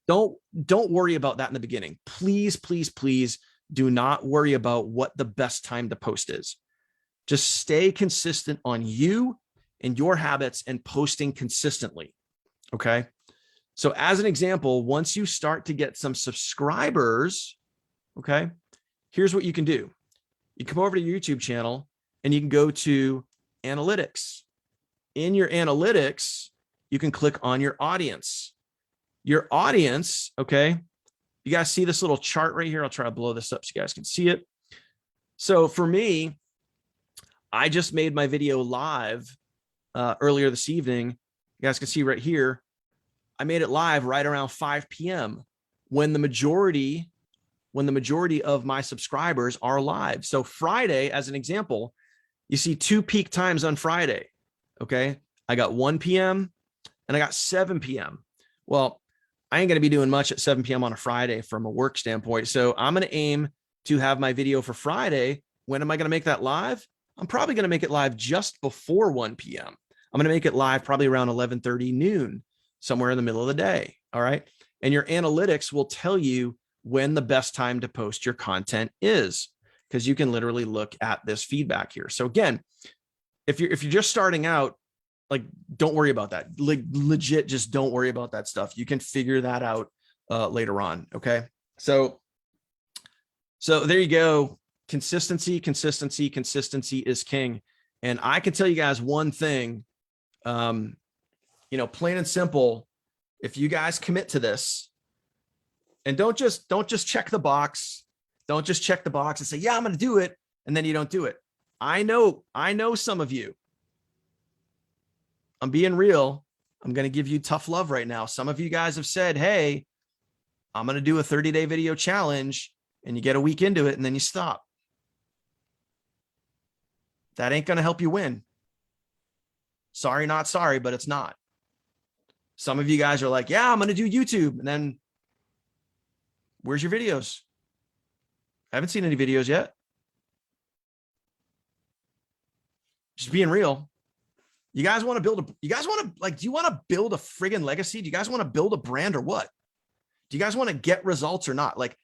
Don't worry about that in the beginning. Please, please, please do not worry about what the best time to post is. Just stay consistent on you and your habits and posting consistently. Okay. So as an example, once you start to get some subscribers, okay, here's what you can do. You come over to your YouTube channel and you can go to analytics. In your analytics, you can click on your audience. Your audience, okay, you guys see this little chart right here? I'll try to blow this up so you guys can see it. So for me, I just made my video live earlier this evening. You guys can see right here. I made it live right around 5 p.m. when the majority of my subscribers are live. So Friday, as an example, you see 2 peak times on Friday. Okay. I got 1 p.m. and I got 7 p.m. Well, I ain't going to be doing much at 7 p.m. on a Friday from a work standpoint. So I'm going to aim to have my video for Friday. When am I going to make that live? I'm probably going to make it live just before 1 p.m. I'm going to make it live probably around 11:30 noon, somewhere in the middle of the day. All right. And your analytics will tell you when the best time to post your content is, because you can literally look at this feedback here. So again, if you're just starting out, like, don't worry about that. Like, legit, just don't worry about that stuff. You can figure that out later on. Okay. So there you go. Consistency is king. And I can tell you guys one thing, plain and simple. If you guys commit to this, and don't just check the box. Don't just check the box and say, yeah, I'm going to do it. And then you don't do it. I know some of you. I'm being real. I'm going to give you tough love right now. Some of you guys have said, hey, I'm going to do a 30-day video challenge, and you get a week into it and then you stop. That ain't going to help you win. Sorry, not sorry, but it's not. Some of you guys are like, yeah, I'm going to do YouTube. And then where's your videos? I haven't seen any videos yet. Just being real. You guys want to build do you want to build a friggin' legacy? Do you guys want to build a brand or what? Do you guys want to get results or not? Like,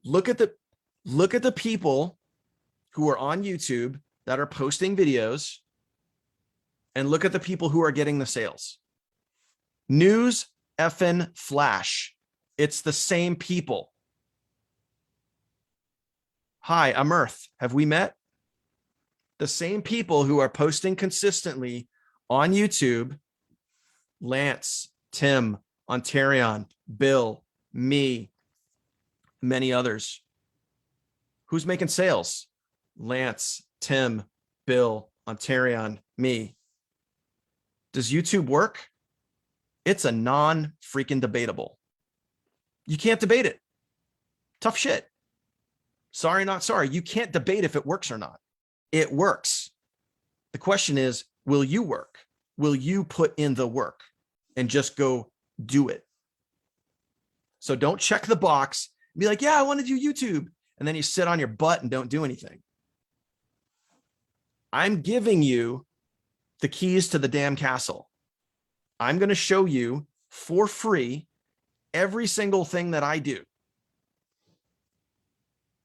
look at the people who are on YouTube that are posting videos, and look at the people who are getting the sales. News effing flash. It's the same people. Hi, I'm Earth. Have we met? The same people who are posting consistently on YouTube: Lance, Tim, Ontarion, Bill, me, many others. Who's making sales? Lance, Tim, Bill, Ontarion, me. Does YouTube work? It's a non-freaking debatable. You can't debate it. Tough shit. Sorry, not sorry. You can't debate if it works or not. It works. The question is, will you work? Will you put in the work and just go do it? So don't check the box and be like, yeah, I want to do YouTube. And then you sit on your butt and don't do anything. I'm giving you the keys to the damn castle. I'm going to show you for free every single thing that I do.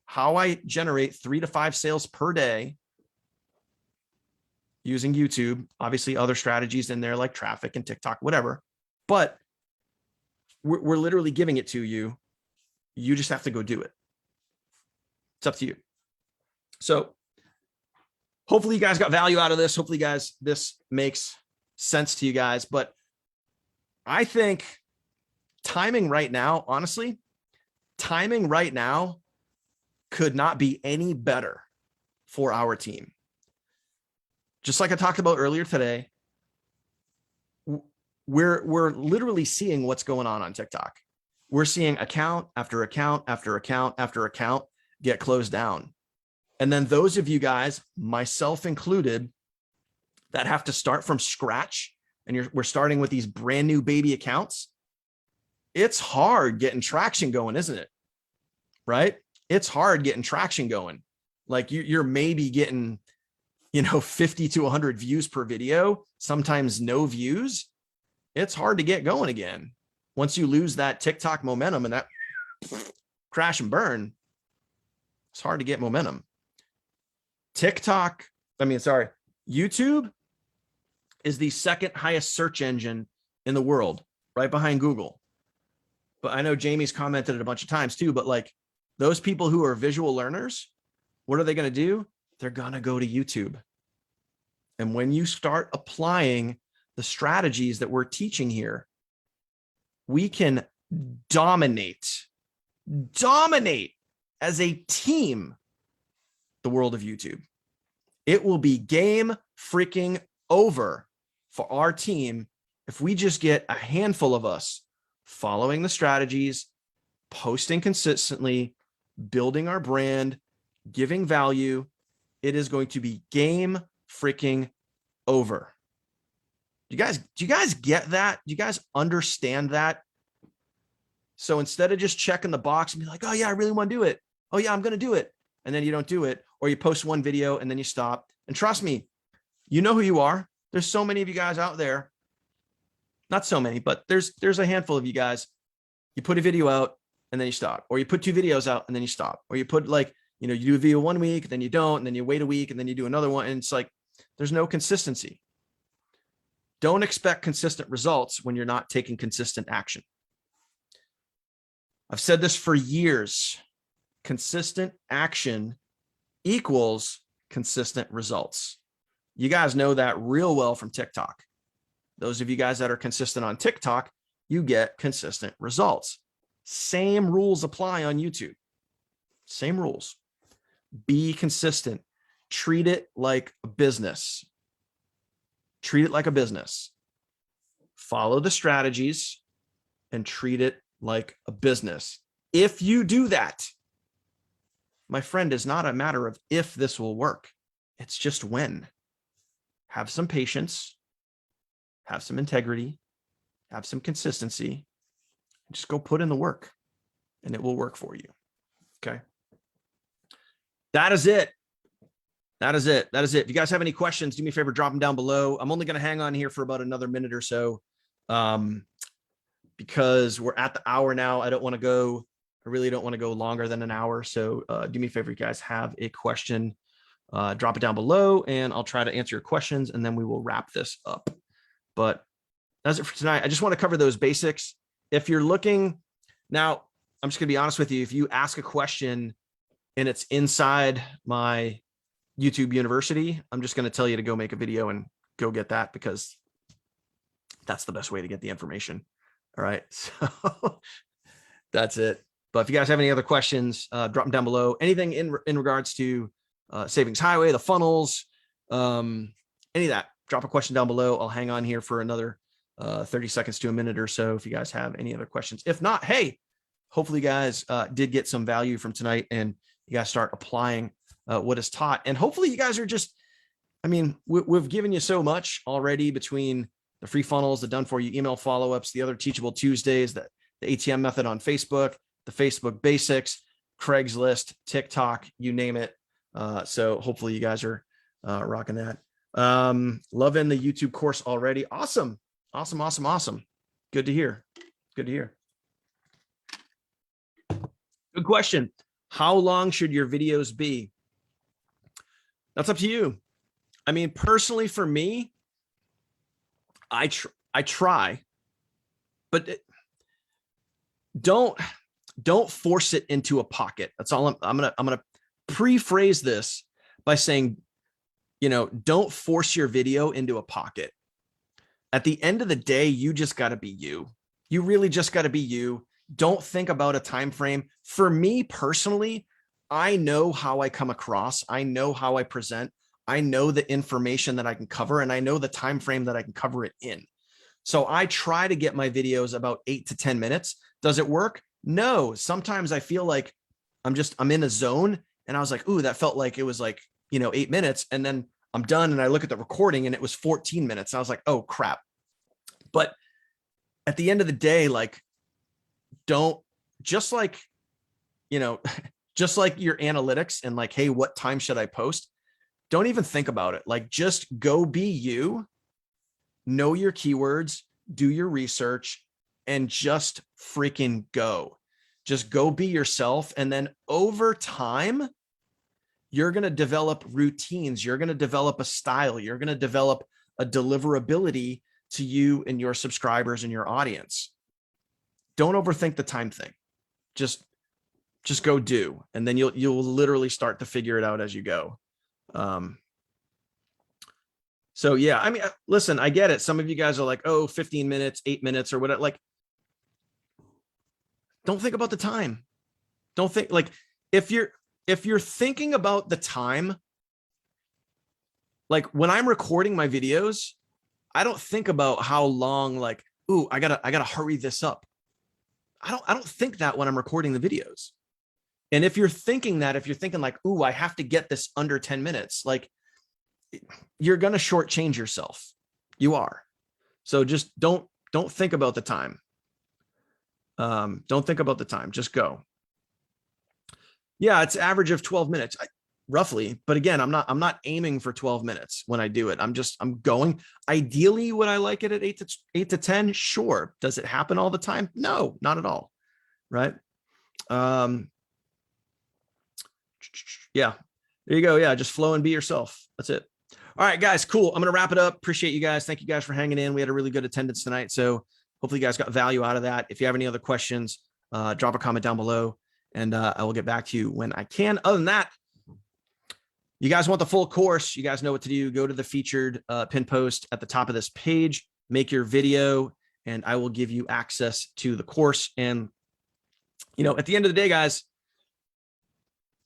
How I generate 3 to 5 sales per day using YouTube, obviously other strategies in there like traffic and TikTok, whatever, but we're literally giving it to you. You just have to go do it. It's up to you. So hopefully you guys got value out of this. Hopefully guys, this makes sense to you guys, but I think timing right now, honestly, timing right now could not be any better for our team. Just like I talked about earlier today, we're literally seeing what's going on TikTok. We're seeing account after account after account after account get closed down. And then those of you guys, myself included, that have to start from scratch, and we're starting with these brand new baby accounts. It's hard getting traction going, isn't it? Right? It's hard getting traction going. Like you're maybe getting, 50 to 100 views per video, sometimes no views. It's hard to get going again. Once you lose that TikTok momentum and that crash and burn, it's hard to get momentum. YouTube is the second highest search engine in the world, right behind Google. But I know Jamie's commented it a bunch of times too, but like those people who are visual learners, what are they going to do? They're going to go to YouTube. And when you start applying the strategies that we're teaching here, we can dominate as a team the world of YouTube. It will be game freaking over for our team if we just get a handful of us following the strategies, posting consistently, building our brand, giving value. It is going to be game freaking over. Do you guys get that? Do you guys understand that? So instead of just checking the box and be like, oh yeah, I really want to do it. Oh yeah, I'm going to do it. And then you don't do it, or you post one video and then you stop. And trust me, you know who you are. There's so many of you guys out there. Not so many, but there's a handful of you guys. You put a video out and then you stop, or you put 2 videos out and then you stop, or you put you do a video 1 week, then you don't, and then you wait a week and then you do another one. And it's like, there's no consistency. Don't expect consistent results when you're not taking consistent action. I've said this for years. Consistent action equals consistent results. You guys know that real well from TikTok. Those of you guys that are consistent on TikTok, you get consistent results. Same rules apply on YouTube. Same rules. Be consistent. Treat it like a business. Treat it like a business. Follow the strategies and treat it like a business. If you do that, my friend, it's not a matter of if this will work. It's just when. Have some patience, have some integrity, have some consistency. Just go put in the work and it will work for you. Okay. That is it. That is it. That is it. If you guys have any questions, do me a favor, drop them down below. I'm only going to hang on here for about another minute or so because we're at the hour now. I really don't want to go longer than an hour. So do me a favor, you guys have a question, drop it down below and I'll try to answer your questions and then we will wrap this up. But that's it for tonight. I just want to cover those basics. If you're looking now, I'm just gonna be honest with you. If you ask a question and it's inside my YouTube University, I'm just going to tell you to go make a video and go get that because that's the best way to get the information. All right. So that's it. But if you guys have any other questions, drop them down below. Anything in regards to Savings Highway, the funnels, any of that, drop a question down below. I'll hang on here for another 30 seconds to a minute or so if you guys have any other questions. If not, hey, hopefully you guys did get some value from tonight and You got to start applying what is taught. And hopefully you guys are just, I mean, we've given you so much already between the free funnels, the done for you email follow-ups, the other teachable Tuesdays, the ATM method on Facebook, the Facebook basics, Craigslist, TikTok, you name it. So hopefully you guys are rocking that. Loving the YouTube course already. Awesome. Awesome. Awesome. Awesome. Good to hear. Good to hear. Good question. How long should your videos be? That's up to you. I mean, personally, for me, I try, but don't force it into a pocket. That's all I'm gonna pre-phrase this by saying, you know, don't force your video into a pocket. At the end of the day, you just got to be you. You really just got to be you. Don't think about a time frame. For me personally, I know how I come across. I know how I present. I know the information that I can cover, and I know the time frame that I can cover it in. So I try to get my videos about 8 to 10 minutes. Does it work? No. Sometimes I feel like I'm in a zone, and I was like, ooh, that felt like it was like, 8 minutes. And then I'm done, and I look at the recording and it was 14 minutes. And I was like, oh crap. But at the end of the day, like, don't just like, just like your analytics and like, hey, what time should I post? Don't even think about it. Like, just go be you, know your keywords, do your research, and just freaking go. Just go be yourself. And then over time, you're going to develop routines. You're going to develop a style. You're going to develop a deliverability to you and your subscribers and your audience. Don't overthink the time thing. Just go do. And then you'll literally start to figure it out as you go. So yeah, I mean, listen, I get it. Some of you guys are like, oh, 15 minutes, 8 minutes or whatever. Like, don't think about the time. Don't think, like, if you're thinking about the time, like when I'm recording my videos, I don't think about how long, like, ooh, I gotta hurry this up. I don't think that when I'm recording the videos. And if you're thinking like, ooh, I have to get this under 10 minutes, like, you're going to shortchange yourself. You are. So just don't think about the time. Don't think about the time. Just go. Yeah, it's average of 12 minutes, roughly. But again, I'm not aiming for 12 minutes when I do it. I'm going. Ideally, would I like it at 8 to 10? Sure. Does it happen all the time? No, not at all. Right. Yeah, there you go. Yeah, just flow and be yourself. That's it. All right, guys, cool. I'm going to wrap it up. Appreciate you guys. Thank you guys for hanging in. We had a really good attendance tonight. So hopefully you guys got value out of that. If you have any other questions, drop a comment down below and I will get back to you when I can. Other than that, you guys want the full course, you guys know what to do. Go to the featured pin post at the top of this page, make your video, and I will give you access to the course. And, at the end of the day, guys,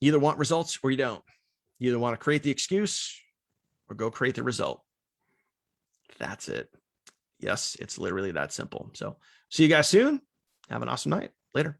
you either want results or you don't. You either want to create the excuse or go create the result. That's it. Yes, it's literally that simple. So see you guys soon. Have an awesome night. Later.